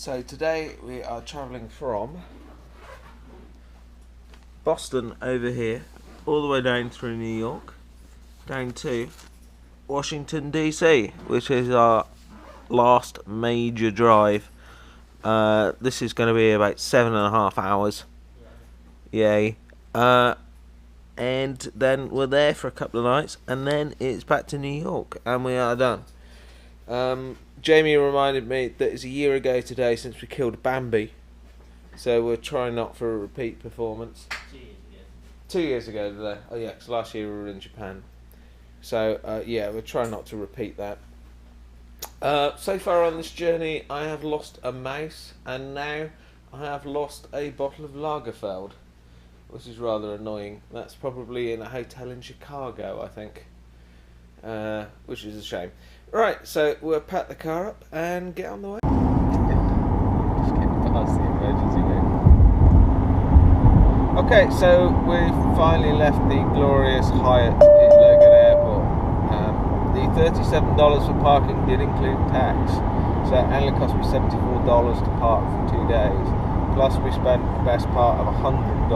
So today we are travelling from Boston over here, all the way down through New York, down to Washington DC, which is our last major drive. This is going to be about 7.5 hours. Yay. And then we're there for a couple of nights, and then it's back to New York, and we are done. Jamie reminded me that it's a year ago today since we killed Bambi, so we're trying not for a repeat performance. 2 years ago. 2 years ago today. Oh yeah, because last year we were in Japan. So yeah, we're trying not to repeat that. So far on this journey, I have lost a mouse, and now I have lost a bottle of Lagerfeld, which is rather annoying. That's probably in a hotel in Chicago, I think, which is a shame. Right, so we'll pack the car up and get on the way. Just getting past the emergency room. Okay, so we finally left the glorious Hyatt at Logan Airport. The $37 for parking did include tax, so it only cost me $74 to park for 2 days. Plus we spent the best part of $100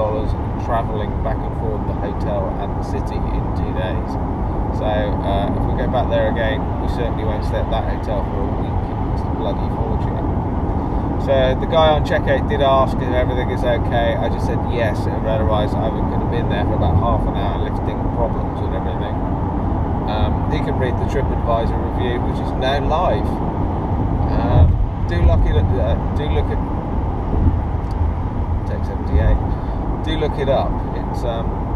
travelling back and forth the hotel and the city in 2 days. So if we go back there again, we certainly won't stay at that hotel for a week. It's a bloody fortune. So the guy on checkout did ask if everything is okay. I just said yes, and otherwise I could have been there for about half an hour lifting problems and everything. He can read the TripAdvisor review, which is now live. Do look at Take 78. Do look it up. It's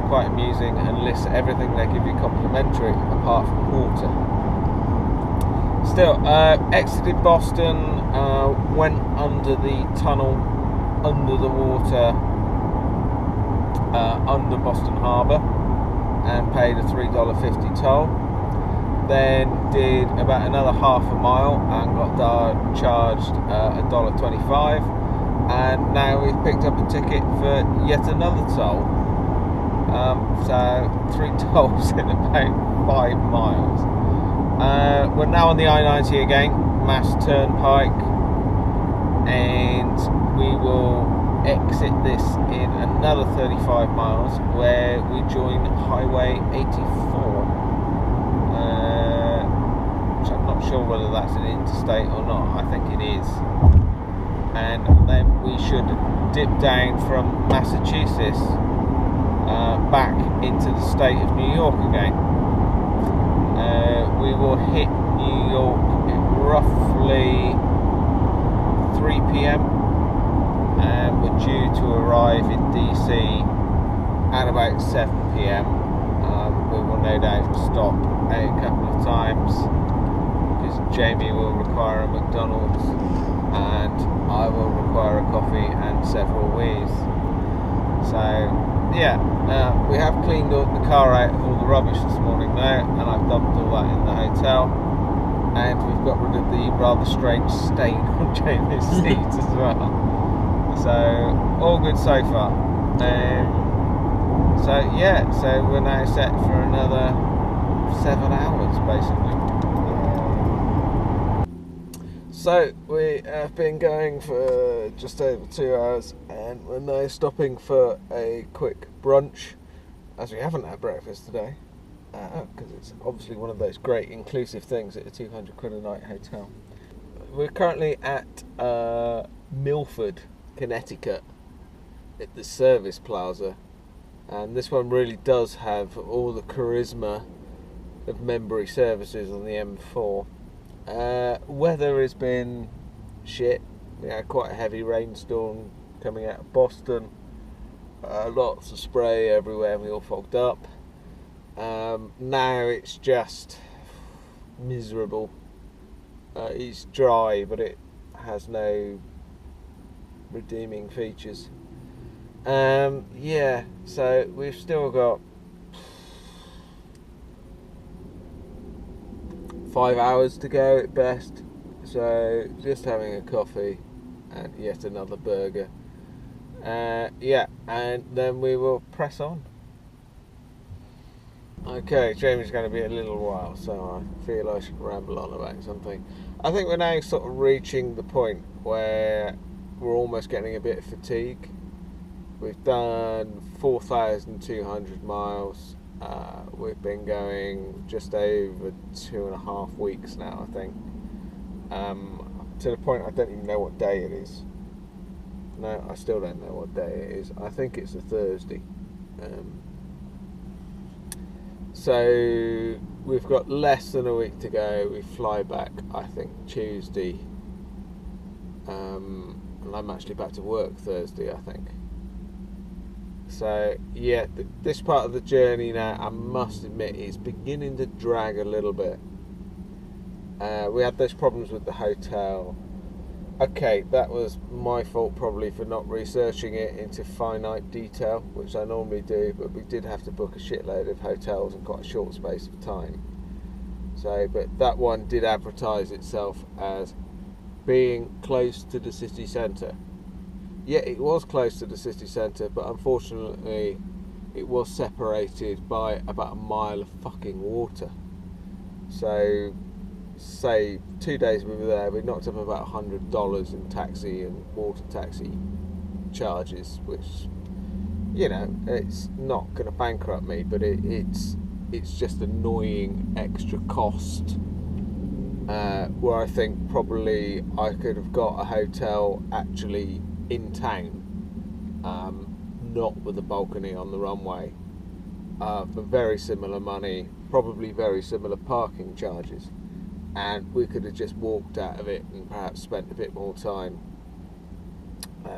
quite amusing and lists everything they give you complimentary apart from water. Still, exited Boston, went under the tunnel, under the water, under Boston Harbour, and paid a $3.50 toll. Then did about another half a mile and got charged $1.25. And now we've picked up a ticket for yet another toll. So 3 tolls in about 5 miles. We're now on the I-90 again, Mass Turnpike, and we will exit this in another 35 miles where we join Highway 84, which I'm not sure whether that's an interstate or not. I think it is. And then we should dip down from Massachusetts back into the state of New York again. We will hit New York at roughly 3 p.m. and we're due to arrive in DC at about 7 p.m. We will no doubt stop a couple of times because Jamie will require a McDonald's and I will require a coffee and several wheeze. So yeah, we have cleaned the car out of all the rubbish this morning now, and I've dumped all that in the hotel, and we've got rid of the rather strange stain on Jamie's seat as well. So all good so far. So yeah, so we're now set for another 7 hours basically. So we have been going for just over 2 hours, and we're now stopping for a quick brunch, as we haven't had breakfast today, because it's obviously one of those great inclusive things at a 200 quid a night hotel. We're currently at Milford, Connecticut, at the Service Plaza, and this one really does have all the charisma of Membury services on the M4. Weather has been shit. We had quite a heavy rainstorm coming out of Boston. Lots of spray everywhere, and we all fogged up. Now it's just miserable. It's dry, but it has no redeeming features. Yeah, so we've still got 5 hours to go at best, so just having a coffee and yet another burger. Yeah, and then we will press on. Okay, Jamie's going to be a little while, so I feel I should ramble on about something. I think we're now sort of reaching the point where we're almost getting a bit of fatigue. We've done 4,200 miles. We've been going just over 2.5 weeks now, I think. To the point I don't even know what day it is. No, I still don't know what day it is. I think it's a Thursday. So we've got less than a week to go. We fly back, I think, Tuesday. And I'm actually back to work Thursday, I think. So yeah, this part of the journey now, I must admit, is beginning to drag a little bit. We had those problems with the hotel. Okay, that was my fault probably for not researching it into finite detail, which I normally do, but we did have to book a shitload of hotels in quite a short space of time. So, but that one did advertise itself as being close to the city centre. Yeah, it was close to the city centre, but unfortunately it was separated by about a mile of fucking water. So, say 2 days we were there, we knocked up about $100 in taxi and water taxi charges, which, you know, it's not going to bankrupt me, but it's just annoying extra cost. Where I think probably I could have got a hotel actually in town, not with a balcony on the runway, for very similar money, probably very similar parking charges. And we could have just walked out of it and perhaps spent a bit more time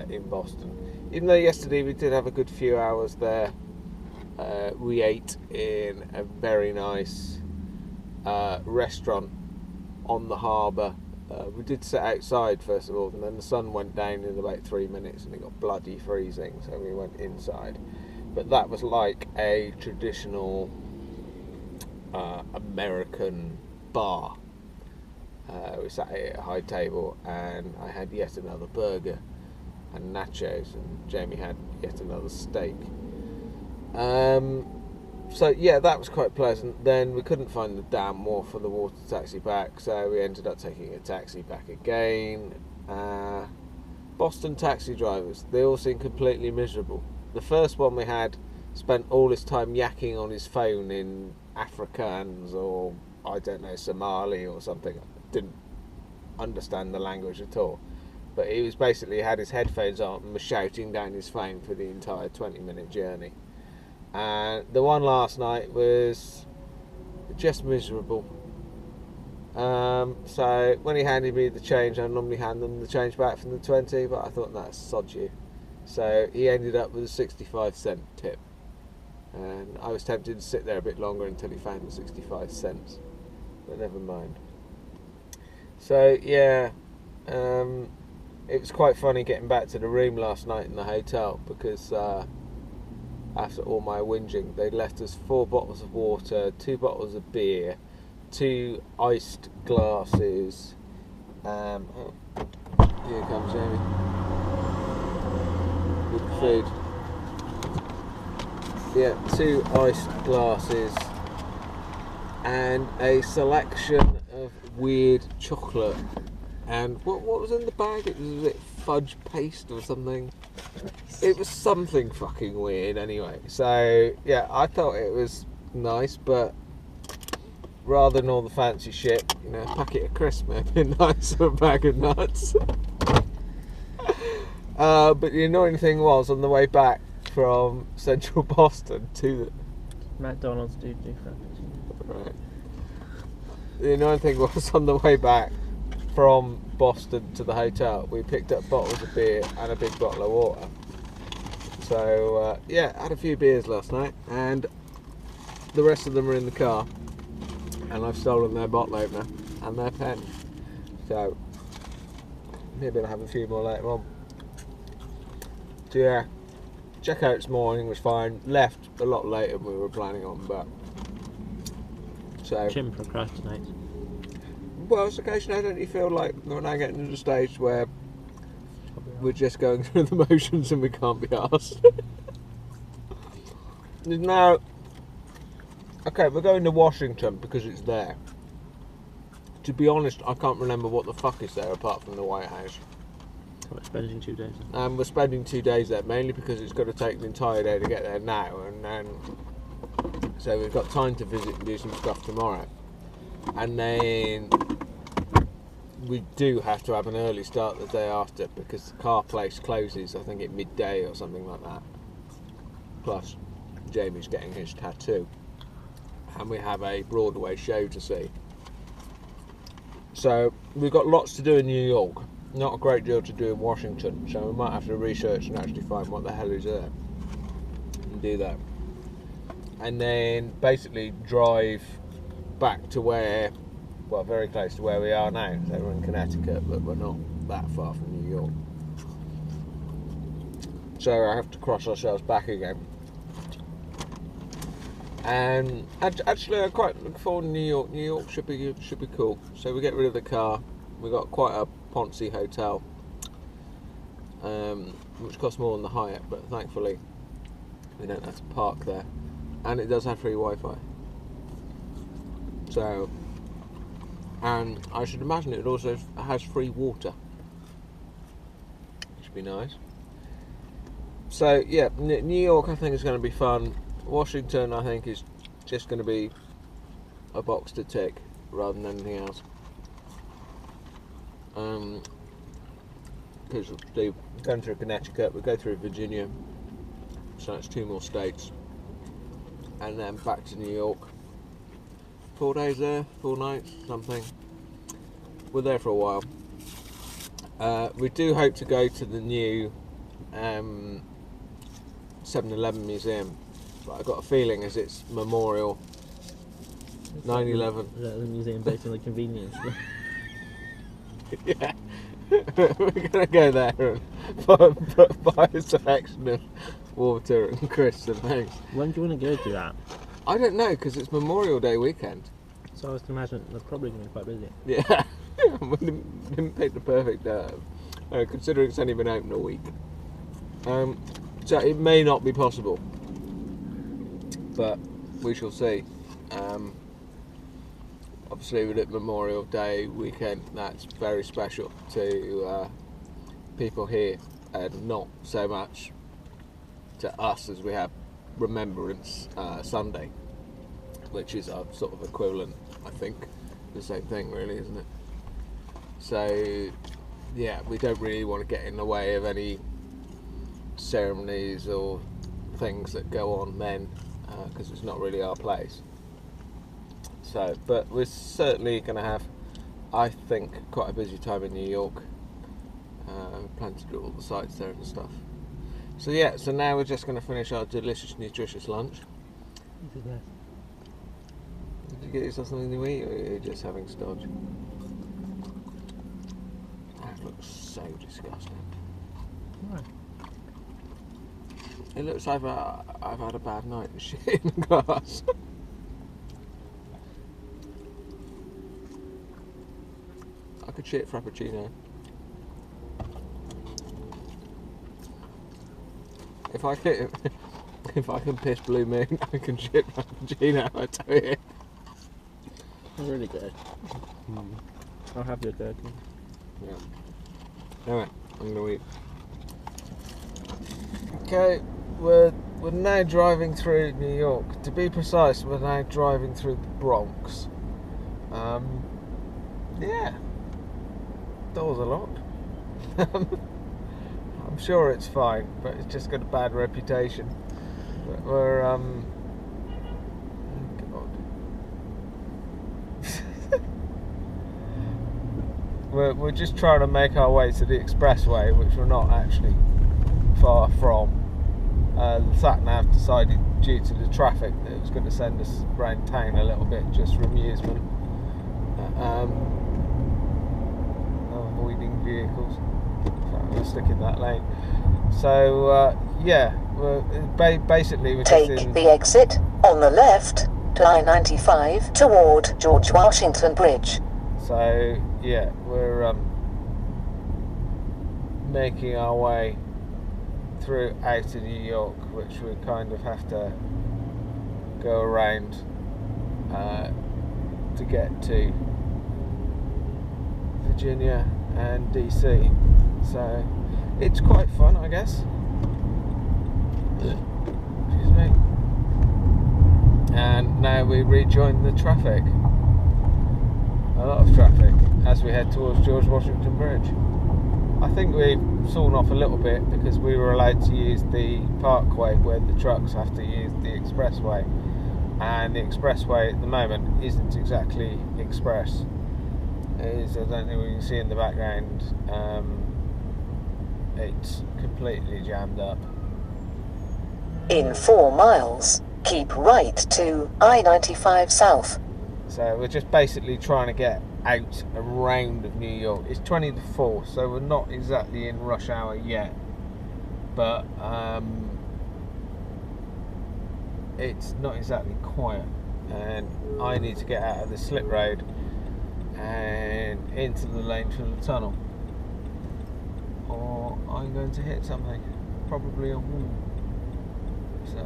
in Boston. Even though yesterday we did have a good few hours there, we ate in a very nice restaurant on the harbour. We did sit outside first of all, and then the sun went down in about 3 minutes and it got bloody freezing, so we went inside. But that was like a traditional American bar. We sat at a high table and I had yet another burger and nachos, and Jamie had yet another steak. So yeah, that was quite pleasant. Then we couldn't find the damn wharf for the water taxi back, so we ended up taking a taxi back again. Boston taxi drivers, they all seem completely miserable. The first one we had spent all his time yakking on his phone in Afrikaans or, I don't know, Somali or something. Didn't understand the language at all, but he was basically had his headphones on and was shouting down his phone for the entire 20-minute journey. And the one last night was just miserable. So when he handed me the change, I normally hand them the change back from the 20, but I thought, that's sod you. So he ended up with a 65-cent tip, and I was tempted to sit there a bit longer until he found the 65 cents, but never mind. So yeah, it was quite funny getting back to the room last night in the hotel, because after all my whinging, they left us 4 bottles of water, 2 bottles of beer, 2 iced glasses. Here comes Jamie with the food. Yeah, 2 iced glasses and a selection of weird chocolate. And what was in the bag? It was a fudge paste or something. It was something fucking weird anyway. So yeah, I thought it was nice, but rather than all the fancy shit, you know, a packet of crisps may have been nice or a bag of nuts. But the annoying thing was, on the way back from central Boston to McDonald's do frappuccino. Right. The annoying thing was, on the way back from Boston to the hotel, we picked up bottles of beer and a big bottle of water. So yeah, had a few beers last night, and the rest of them are in the car, and I've stolen their bottle opener and their pen. So maybe I'll have a few more later on. So yeah, checkout this morning was fine. Left a lot later than we were planning on, but so Jim procrastinates. well, it's occasionally I don't feel like we're now getting to the stage where we're just going through the motions and we can't be asked. Now, okay, we're going to Washington because it's there. to be honest, I can't remember what the fuck is there apart from the White House. So we're spending 2 days. We're spending 2 days there, mainly because it's got to take the entire day to get there now, and then so we've got time to visit and do some stuff tomorrow, and then we do have to have an early start the day after because the car place closes, I think, at midday or something like that. Plus, Jamie's getting his tattoo, and we have a Broadway show to see. So we've got lots to do in New York. Not a great deal to do in Washington, so we might have to research and actually find what the hell is there and do that. And then basically drive back to where, well, very close to where we are now. So we're in Connecticut, but we're not that far from New York. So I have to cross ourselves back again. And actually, I quite look forward to New York. New York should be cool. So we get rid of the car. We got quite a poncy hotel, which costs more than the Hyatt, but thankfully we don't have to park there, and it does have free Wi-Fi. So, and I should imagine it also has free water, which would be nice. So yeah, New York I think is going to be fun. Washington I think is just going to be a box to tick rather than anything else. Because we're going through Connecticut, we go through Virginia, so that's 2 more states, and then back to New York. 4 days there, 4 nights, something. We're there for a while. We do hope to go to the new 7-Eleven museum, but I've got a feeling as it's Memorial 9/11. The museum based on the convenience. Yeah, we're gonna go there and buy a selection of water and crisps and things. When do you want to go to that? I don't know, because it's Memorial Day weekend. So I was to imagine they're probably going to be quite busy. Yeah, we didn't pick the perfect considering it's only been open a week. So it may not be possible, but we shall see. Obviously, with it Memorial Day weekend, that's very special to people here, and not so much to us as we have Remembrance Sunday, which is our sort of equivalent, I think, the same thing really, isn't it? So yeah, we don't really want to get in the way of any ceremonies or things that go on then, because it's not really our place. So, but we're certainly going to have, I think, quite a busy time in New York. Plan to do all the sites there and stuff. So yeah, so now we're just going to finish our delicious, nutritious lunch. Did you get yourself something to eat, or are you just having stodge? That looks so disgusting. Why? It looks like I've had a bad night and shit in the glass. I could shit Frappuccino. If I can piss Blue Moon, I can shit Frappuccino, I tell you. They're really good. I'll have your gherkin. Yeah. Anyway, I'm gonna eat. Okay, we're now driving through New York. To be precise, we're now driving through the Bronx. Yeah. Doors are locked. I'm sure it's fine, but it's just got a bad reputation. But we're oh God. We're just trying to make our way to the expressway, which we're not actually far from. The sat-nav decided, due to the traffic, that it was going to send us around town a little bit, just for amusement. Avoiding vehicles. We'll stick in that lane. So yeah, basically we're Take just in... the exit on the left to I-95 toward George Washington Bridge. So yeah, we're making our way through out of New York, which we kind of have to go around to get to Virginia and DC. So it's quite fun, I guess. Excuse me. And now we rejoin the traffic. A lot of traffic as we head towards George Washington Bridge. I think we've sawn off a little bit because we were allowed to use the parkway where the trucks have to use the expressway, and the expressway at the moment isn't exactly express. As I don't think we can see in the background, it's completely jammed up. In 4 miles, keep right to I-95 South. So we're just basically trying to get out around of New York. It's 20 to 4, so we're not exactly in rush hour yet, but it's not exactly quiet, and I need to get out of the slip road and into the lane from the tunnel, or I'm going to hit something, probably a wall. So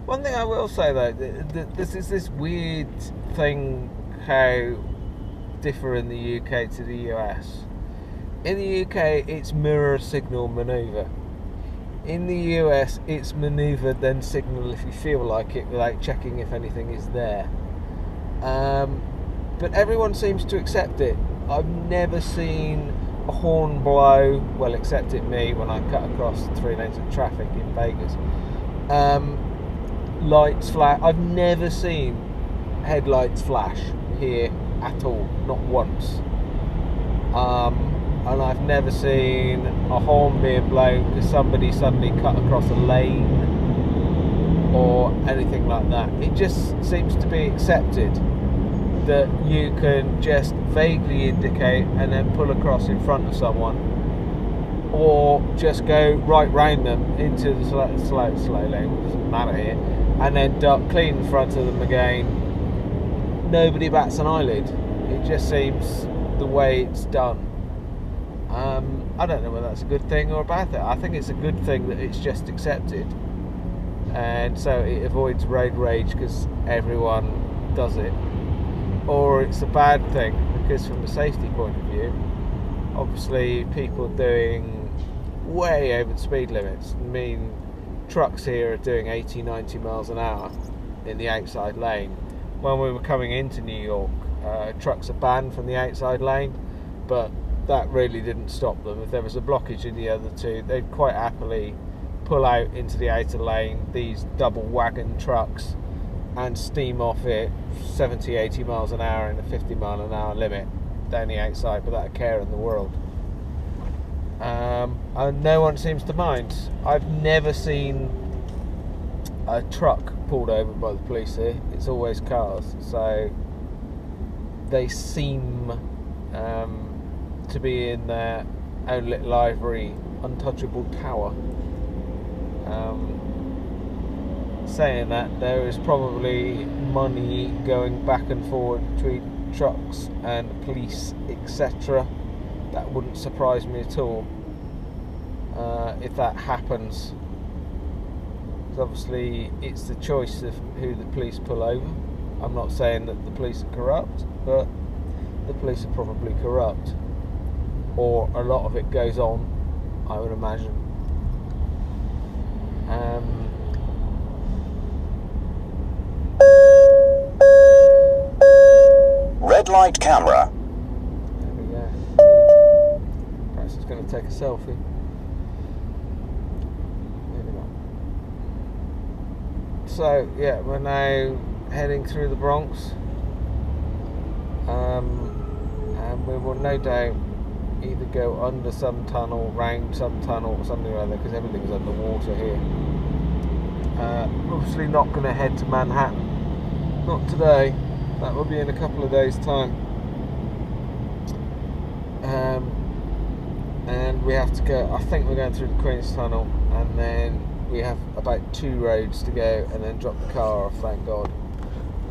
one thing I will say though, this is this weird thing how differ in the UK to the US. In the UK it's mirror signal manoeuvre. In the US it's manoeuvre then signal if you feel like it without checking if anything is there. But everyone seems to accept it. I've never seen a horn blow, well except at me when I cut across 3 lanes of traffic in Vegas. Lights flash. I've never seen headlights flash here at all, not once. And I've never seen a horn being blown because somebody suddenly cut across a lane or anything like that. It just seems to be accepted that you can just vaguely indicate and then pull across in front of someone, or just go right round them into the slow lane, it doesn't matter here, and then duck clean in front of them again. Nobody bats an eyelid. It just seems the way it's done. I don't know whether that's a good thing or a bad thing. I think it's a good thing that it's just accepted, and so it avoids road rage because everyone does it. Or it's a bad thing because from a safety point of view, obviously people doing way over the speed limits. I mean, trucks here are doing 80-90 miles an hour in the outside lane. When we were coming into New York, trucks are banned from the outside lane, but that really didn't stop them. If there was a blockage in the other two, they'd quite happily pull out into the outer lane, these double wagon trucks, and steam off it 70-80 miles an hour in a 50 mile an hour limit down the outside without a care in the world. And no one seems to mind. I've never seen a truck pulled over by the police here. It's always cars, so they seem to be in their own little ivory untouchable tower. Saying that, there is probably money going back and forward between trucks and police, etc. That wouldn't surprise me at all if that happens. Because obviously it's the choice of who the police pull over. I'm not saying that the police are corrupt, but the police are probably corrupt, or a lot of it goes on, I would imagine. Red light camera. There we go. Perhaps it's going to take a selfie. Maybe not. So yeah, we're now heading through the Bronx, and we will no doubt either go under some tunnel, round some tunnel, or something like that, because everything's underwater here. Obviously not going to head to Manhattan. Not today. That will be in a couple of days' time. And we have to go, I think we're going through the Queens Tunnel, and then we have about 2 roads to go, and then drop the car off, thank God.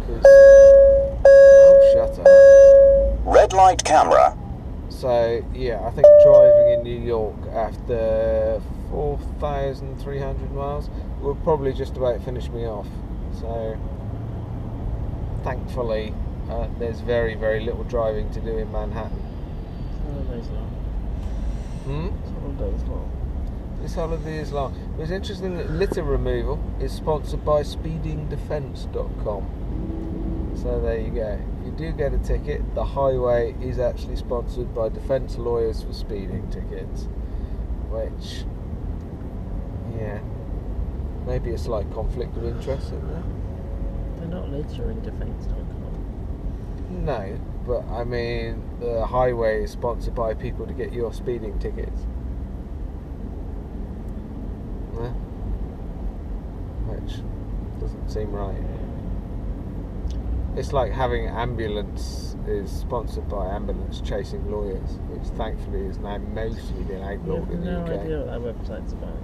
Oh, shut up. Red light camera. So, yeah, I think driving in New York after 4,300 miles will probably just about finish me off. So, thankfully, there's very, very little driving to do in Manhattan. Holiday's long. Hmm? Holiday's long. This holiday is long. It was interesting that litter removal is sponsored by speedingdefence.com. So there you go. If you do get a ticket, the highway is actually sponsored by defence lawyers for speeding tickets. Which, yeah, maybe a slight conflict of interest in there. They're not littering defence.com. No, but I mean, the highway is sponsored by people to get your speeding tickets. Yeah. Which doesn't seem right. It's like having ambulance is sponsored by ambulance chasing lawyers, which thankfully is now mostly been outlawed in the no UK. idea what that website's about.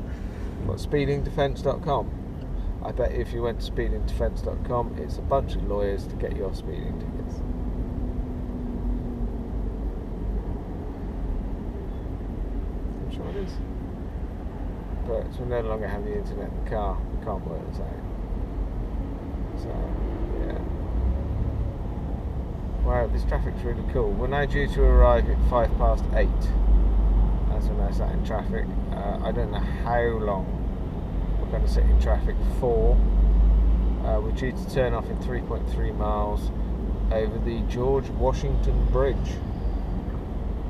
What, speedingdefence.com? I bet if you went to speedingdefence.com, it's a bunch of lawyers to get your speeding tickets. I'm sure it is. But we no longer have the internet in the car. We can't work this out. So, yeah. Wow, this traffic's really cool. We're now due to arrive at 8:05. As we're now sat in traffic. I don't know how long we're going to sit in traffic for. We're due to turn off in 3.3 miles over the George Washington Bridge,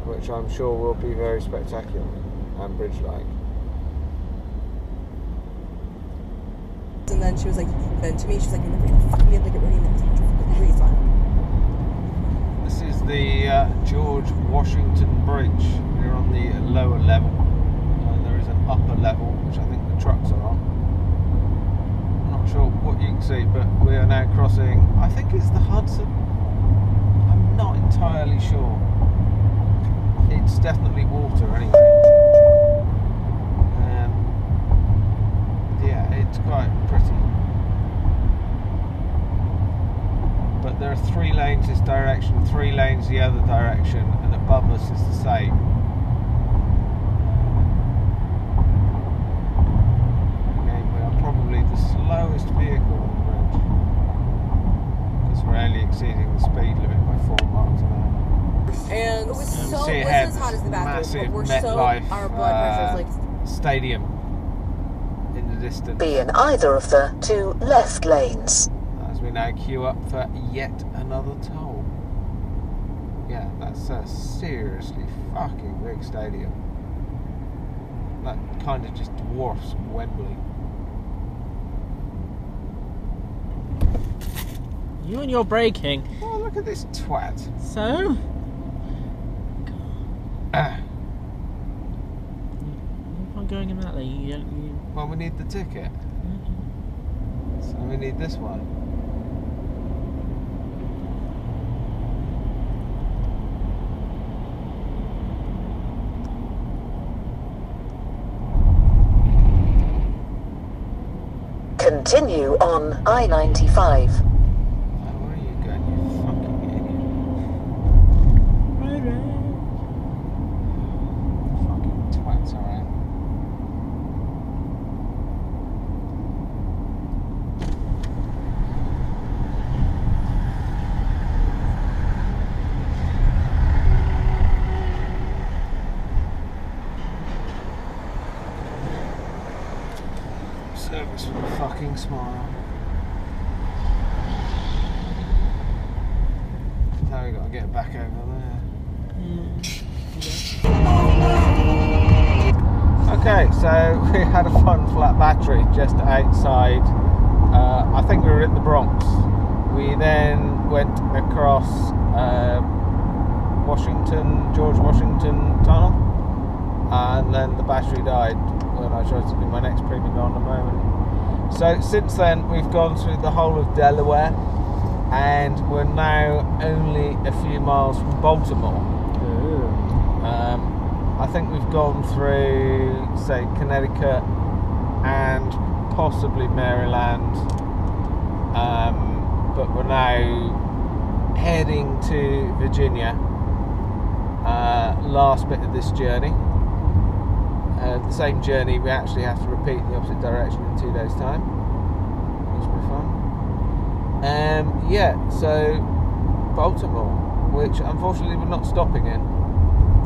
which I'm sure will be very spectacular and bridge-like. And then she was like, then to me, she's like, you're never gonna fucking be able to get ready in the next 150 degrees on. This is the George Washington Bridge. We're on the lower level. There is an upper level, which I think the trucks are on. I'm not sure what you can see, but we are now crossing, I think it's the Hudson. I'm not entirely sure. It's definitely water anyway. Yeah, it's quite pretty. But there are 3 lanes this direction, 3 lanes the other direction, and above us is the same. Again, we are probably the slowest vehicle on the bridge, because we're only exceeding the speed limit by 4 miles an hour. And it was so, See it ahead, wasn't as hot as the bathroom, massive but we're MetLife, so, our blood pressure's like... stadium in the distance. Be in either of the 2 left lanes. As we now queue up for yet another toll. Yeah, that's a seriously fucking big stadium. That kind of just dwarfs Wembley. You and your braking. Oh, look at this twat. So? You're not going in that lane. You Well, we need the ticket. So we need this one. Continue on I-95. Where are you going, you fucking idiot? Fucking twats around. Service with a fucking smile. Now we got to get back over there. Okay, so we had a fun flat battery just outside. I think we were in the Bronx. We then went across George Washington Tunnel, and then the battery died when I tried to do my next prima donna moment. So since then we've gone through the whole of Delaware, and we're now only a few miles from Baltimore. I think we've gone through, say, Connecticut and possibly Maryland, but we're now heading to Virginia. Last bit of this journey. The same journey we actually have to repeat in the opposite direction in 2 days' time, which will be fun. Yeah, so Baltimore, which unfortunately we're not stopping in.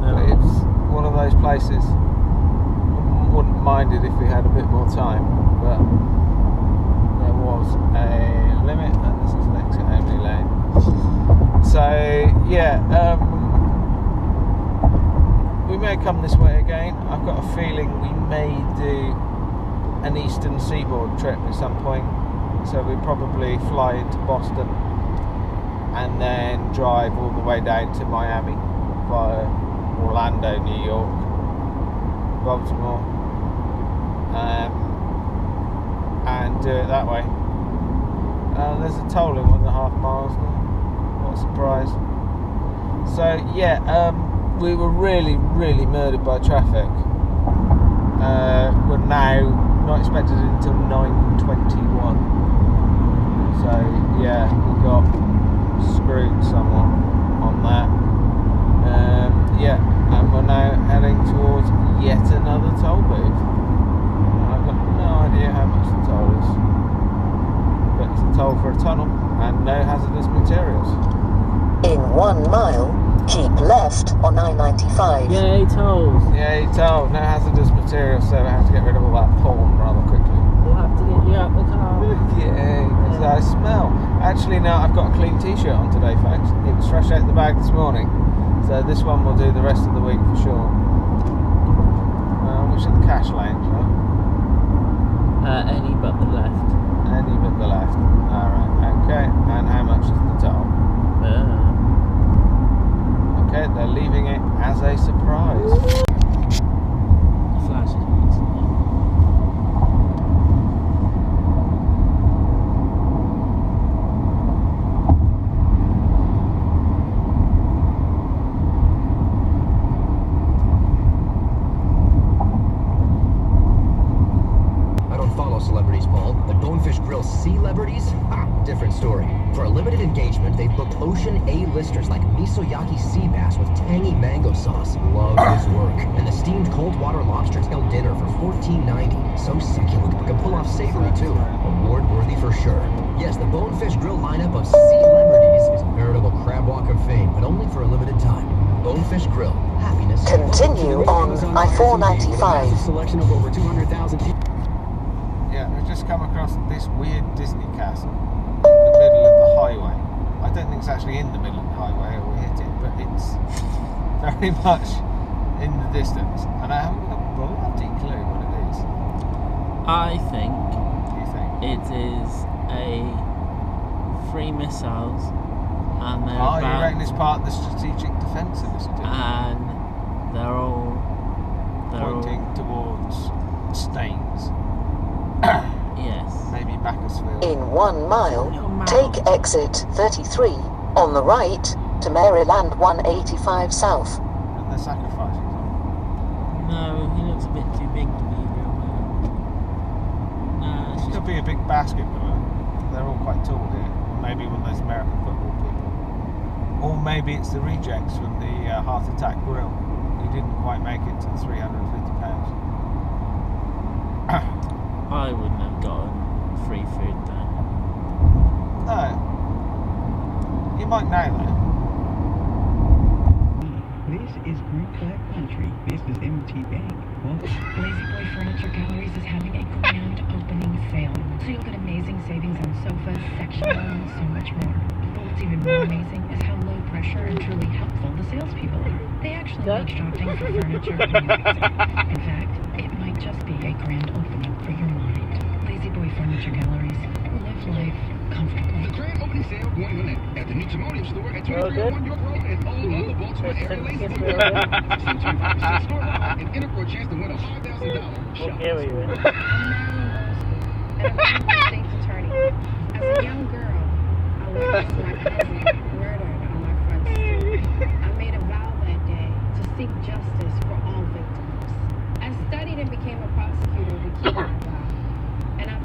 But it's one of those places. Wouldn't mind it if we had a bit more time, but there was a limit, and this is next to Emily Lane. So yeah, we may come this way again. I've got a feeling we may do an eastern seaboard trip at some point. So we probably fly into Boston and then drive all the way down to Miami via Orlando, New York, Baltimore, and do it that way. There's a toll in 1.5 miles now. What a surprise. So yeah, we were really murdered by traffic. We're now not expected until 9:21. So yeah, we got screwed somewhat on that. Yeah, and we're now heading towards yet another toll booth. I've got no idea how much the toll is, but it's a toll for a tunnel and no hazardous materials. In 1 mile, keep left on I-95. Yay, tolls. Yay, toll, no hazardous materials, so we have to get rid of all that porn rather quickly. We'll have to get you out the car. Yay, because I smell. Actually, no, I've got a clean t-shirt on today, folks. It was fresh out the bag this morning, so this one will do the rest of the week for sure. Which is the cash lounge, right? Any but the left. Any but the left. Alright, okay. And how much is the toll? Okay, they're leaving it as a surprise. Flashes. Celebrities, Paul, but Bonefish Grill celebrities? Different story. For a limited engagement, they've booked ocean A-listers like misoyaki sea bass with tangy mango sauce. Love his work. And the steamed cold water lobster tail dinner for $14.90. So succulent, but can pull off savory too. Award-worthy for sure. Yes, the Bonefish Grill lineup of celebrities is a veritable crab walk of fame, but only for a limited time. Bonefish Grill. Happiness. Continue on I-495. Selection of over 200,000 people. Yeah, we've just come across this weird Disney castle in the middle of the highway. I don't think it's actually in the middle of the highway or we hit it, but it's very much in the distance. And I haven't got a bloody clue what it is. I think What do you think? it is a 3 missiles, and they're Oh, you about, reckon it's part of the Strategic Defence Initiative? and they're all Pointing towards Staines. Yes. Maybe Bakersfield. In 1 mile, take exit 33 on the right to Maryland 185 South. And they're sacrificing someone. No, he looks a bit too big to be a real man. No, it's It just could be a big basket, but they're all quite tall here. Maybe one of those American football people. Or maybe it's the rejects from the Heart Attack Grill. He didn't quite make it to the £350. I wouldn't have gotten free food there. No. You might now though. This is Group Collect Country. This is MT Bank. Well, Lazy Boy Furniture Galleries is having a grand opening sale. So you'll get amazing savings on sofas, sectional, and so much more. But what's even more amazing is how low pressure and truly helpful the salespeople are. They actually make shopping for furniture amazing. In fact, it might just be a grand opening for your mind. Lazy Boy Furniture Galleries. Live life comfortably. the grand opening sale going on at the New Timonium store at 2301 York Road and all other Baltimore area Lazy Boy. 25% store lot and enter for a chance to win a $5,000 shop. I'm Marilyn Roscoe, and I'm running for state's attorney. As a young girl, I wanted to